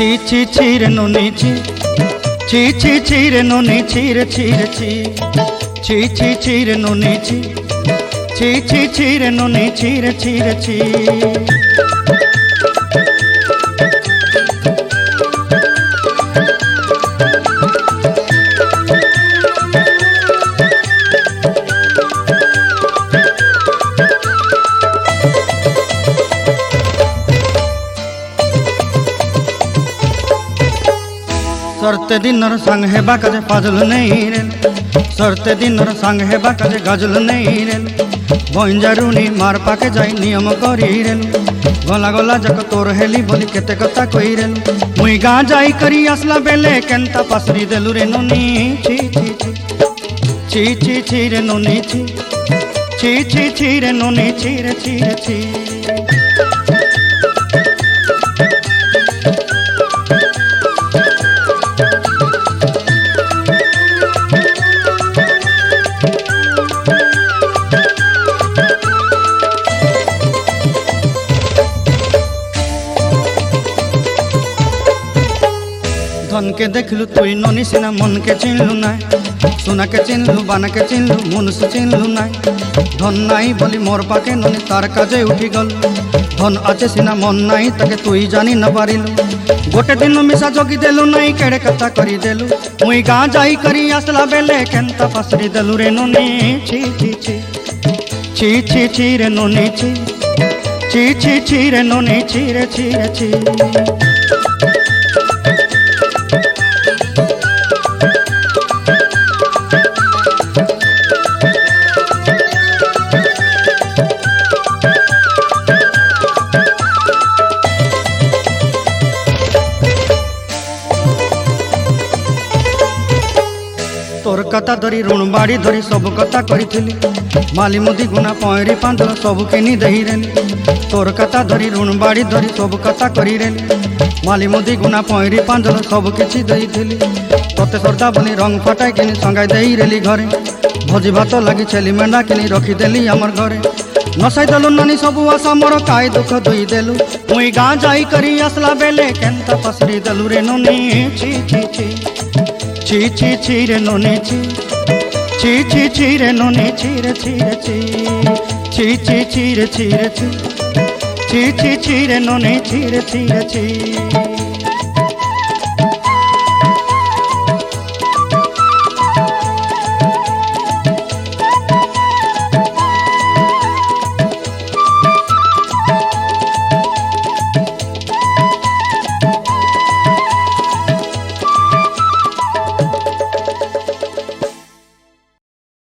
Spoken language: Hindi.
ছি ছি ছি রে নুনি ছি ছি ছি ছি রে নুনি ছি রে ছি রে ছি ছি ছি ছি রে নুনি ছি ছি ছি ছি রে নুনি ছি রে ছি রে ছি। सरते दिनर संग हेबा काजे फाजल नहीं रेल सरते दिनर संग हेबा काजे गजल नहीं रेल बंजारुनी मार पाके जाई नियम करी रेल गला गला जक तोर हेली बोली केते कथा कही रेल मुई गाँ जाई करी आसला बेले केंता पासरी देलु रे नुनी छी छी छी छी छी छी रे नुनी छी छी छी छी रे नुनी छी रे छी रे छी। धन के देखलु तुई ननी सिना मन के चिन्हलु ना सोना के चिन्हलु बाना के चिन्हलु मनुष्य चिन्हलु ना धन नाई बोली मोर पाके ननी तार काजे उठी गल धन आचे सिना मन नाई ताके तुई जानी न पारिलु गोटे दिन मिसा जोगी देलु नाई केड़े कथा करी देलु मुई गाँ जाई करी आसला बेले केंता पासरी देलु रे ननी छी छी छी छी छी छी रे ननी छी छी छी छी रे ननी छी रे छी रे छी। तोर कथा धरी ऋण बाड़ी धरी सब कथा करी माली मुदी गुना पहरी पांदल सब किनी दही रेली तोर कथा धरी ऋण बाड़ी धरी सब कथा करी रेली माली मुदी गुना पहरी पांदल सब किछि दही थी तोते श्रद्धा बोली रंग फटाई किनी संगाई दही रेली घरे भोजी भात लगी छेली मेंढा किनी रखीदेली आमर घरे नसाई देलु नानी सबू आशा मोर काय दुख दुई देलु मुई गाँ जाई करी आसला बेले केंता पसरी देलु रे नुनी छी छी छी ची ची ची रे नुनी ची ची ची ची रे नुनी ची रे ची रे ची ची ची ची रे ची रे ची ची ची ची रे नुनी ची रे ची रे ची।